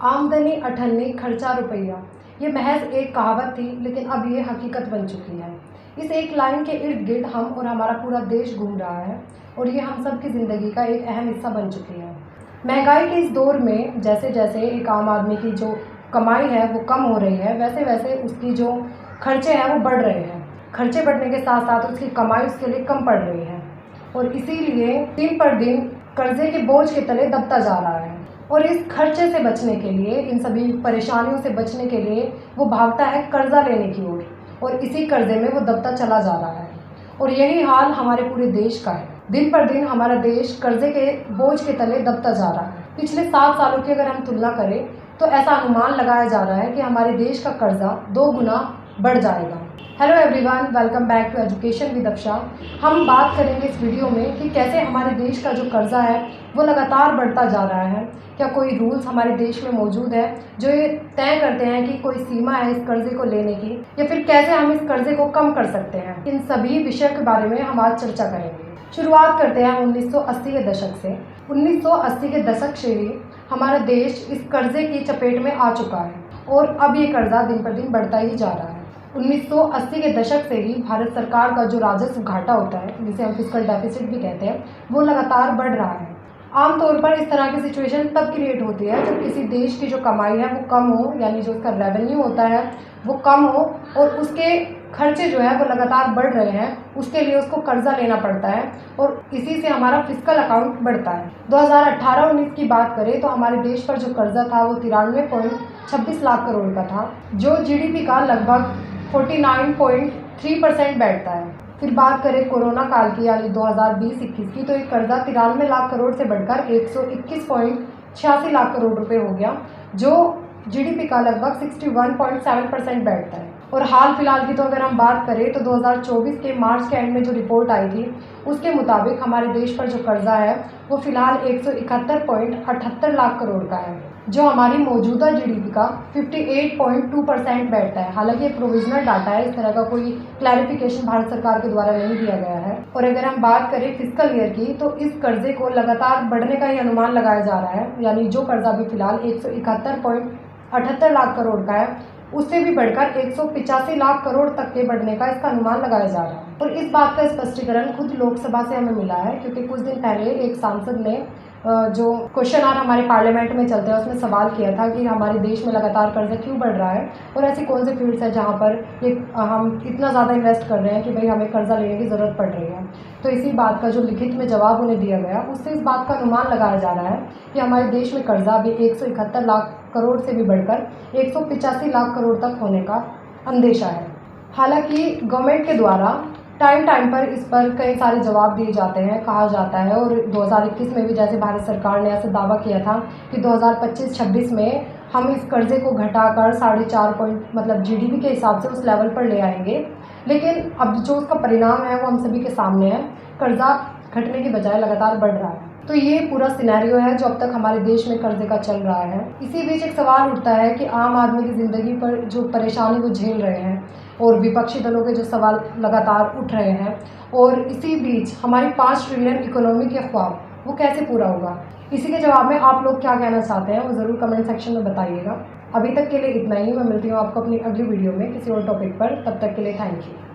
आमदनी अठन्नी खर्चा रुपया, ये महज एक कहावत थी, लेकिन अब ये हकीकत बन चुकी है। इस एक लाइन के इर्द गिर्द हम और हमारा पूरा देश घूम रहा है और ये हम सब की ज़िंदगी का एक अहम हिस्सा बन चुकी है। महंगाई के इस दौर में जैसे जैसे एक आम आदमी की जो कमाई है वो कम हो रही है, वैसे वैसे उसकी जो खर्चे हैं वो बढ़ रहे हैं। खर्चे बढ़ने के साथ साथ उसकी कमाई उसके लिए कम पड़ रही है और इसीलिए दिन पर दिन कर्जे के बोझ के तले दबता जा रहा है। और इस खर्चे से बचने के लिए, इन सभी परेशानियों से बचने के लिए वो भागता है कर्जा लेने की ओर और इसी कर्जे में वो दबता चला जा रहा है। और यही हाल हमारे पूरे देश का है। दिन पर दिन हमारा देश कर्जे के बोझ के तले दबता जा रहा है। पिछले 7 सालों की अगर हम तुलना करें तो ऐसा अनुमान लगाया जा रहा है कि हमारे देश का कर्जा 2 गुना बढ़ जाएगा। Hello everyone, welcome back to education with Afsha. हम बात करेंगे इस वीडियो में कि कैसे हमारे देश का जो कर्जा है वो लगातार बढ़ता जा रहा है। क्या कोई रूल्स हमारे देश में मौजूद है जो ये तय करते हैं कि कोई सीमा है इस कर्जे को लेने की, या फिर कैसे हम इस कर्जे को कम कर सकते हैं। इन सभी विषय के बारे में हम आज चर्चा करेंगे। शुरुआत करते हैं 1980 के दशक से। 1980 के दशक से ही हमारा देश इस कर्जे की चपेट में आ चुका है और अब ये कर्जा दिन पर दिन बढ़ता ही जा रहा है। 1980 के दशक से ही भारत सरकार का जो राजस्व घाटा होता है, जिसे हम फिस्कल डेफिसिट भी कहते हैं, वो लगातार बढ़ रहा है। आमतौर पर इस तरह की सिचुएशन तब क्रिएट होती है जब किसी देश की जो कमाई है वो कम हो, यानी जो उसका रेवेन्यू होता है वो कम हो और उसके खर्चे जो है वो लगातार बढ़ रहे हैं। उसके लिए उसको कर्जा लेना पड़ता है और इसी से हमारा फिस्कल अकाउंट बढ़ता है। 2018-19 की बात करें तो हमारे देश पर जो कर्जा था वो 93.26 लाख करोड़ का था, जो जीडीपी का लगभग 49.3% बैठता है। फिर बात करें कोरोना काल की, यानी 2020-21 की, तो एक कर्जा 93 लाख करोड़ से बढ़कर 121.86 लाख करोड़ रुपए हो गया, जो जीडीपी का लगभग 61.7% बैठता है। और हाल फिलहाल की तो अगर हम बात करें तो 2024 के मार्च के एंड में जो रिपोर्ट आई थी उसके मुताबिक हमारे देश पर जो कर्जा है वो फिलहाल 171.78 लाख करोड़ का है, जो हमारी मौजूदा जीडीपी का 58.2% बैठता है। हालांकि ये प्रोविजनल डाटा है, इस तरह का कोई क्लैरिफिकेशन भारत सरकार के द्वारा नहीं दिया गया है। और अगर हम बात करें फिस्कल ईयर की तो इस कर्जे को लगातार बढ़ने का ही अनुमान लगाया जा रहा है, यानी जो कर्जा भी फिलहाल 171.78 लाख करोड़ का है उससे भी बढ़कर 185 लाख करोड़ तक के बढ़ने का इसका अनुमान लगाया जा रहा है। और इस बात का स्पष्टीकरण खुद लोकसभा से हमें मिला है, क्योंकि कुछ दिन पहले एक सांसद ने जो क्वेश्चन आवर हमारे पार्लियामेंट में चलते हैं उसमें सवाल किया था कि हमारे देश में लगातार कर्जा क्यों बढ़ रहा है और ऐसी कौन से फील्ड्स हैं जहाँ पर हम इतना ज़्यादा इन्वेस्ट कर रहे हैं कि भाई हमें कर्जा लेने की ज़रूरत पड़ रही है। तो इसी बात का जो लिखित में जवाब उन्हें दिया गया उससे इस बात का अनुमान लगाया जा रहा है कि हमारे देश में कर्जा अभी 171 लाख करोड़ से भी बढ़कर 185 लाख करोड़ तक होने का अंदेशा है। हालांकि गवर्नमेंट के द्वारा टाइम पर इस पर कई सारे जवाब दिए जाते हैं, कहा जाता है। और 2021 में भी जैसे भारत सरकार ने ऐसा दावा किया था कि 2025-26 में हम इस कर्जे को घटाकर 4.5 पॉइंट मतलब जीडीपी के हिसाब से उस लेवल पर ले आएंगे, लेकिन अब जो उसका परिणाम है वो हम सभी के सामने है। कर्जा घटने की बजाय लगातार बढ़ रहा है। तो ये पूरा सिनेरियो है जो अब तक हमारे देश में कर्जे का चल रहा है। इसी बीच एक सवाल उठता है कि आम आदमी की ज़िंदगी पर जो परेशानी वो झेल रहे हैं और विपक्षी दलों के जो सवाल लगातार उठ रहे हैं, और इसी बीच हमारी 5 ट्रिलियन इकोनॉमी के ख्वाब वो कैसे पूरा होगा। इसी के जवाब में आप लोग क्या कहना चाहते हैं वो ज़रूर कमेंट सेक्शन में बताइएगा। अभी तक के लिए इतना ही। मैं मिलती हूँ आपको अपनी अगली वीडियो में किसी और टॉपिक पर। तब तक के लिए थैंक यू।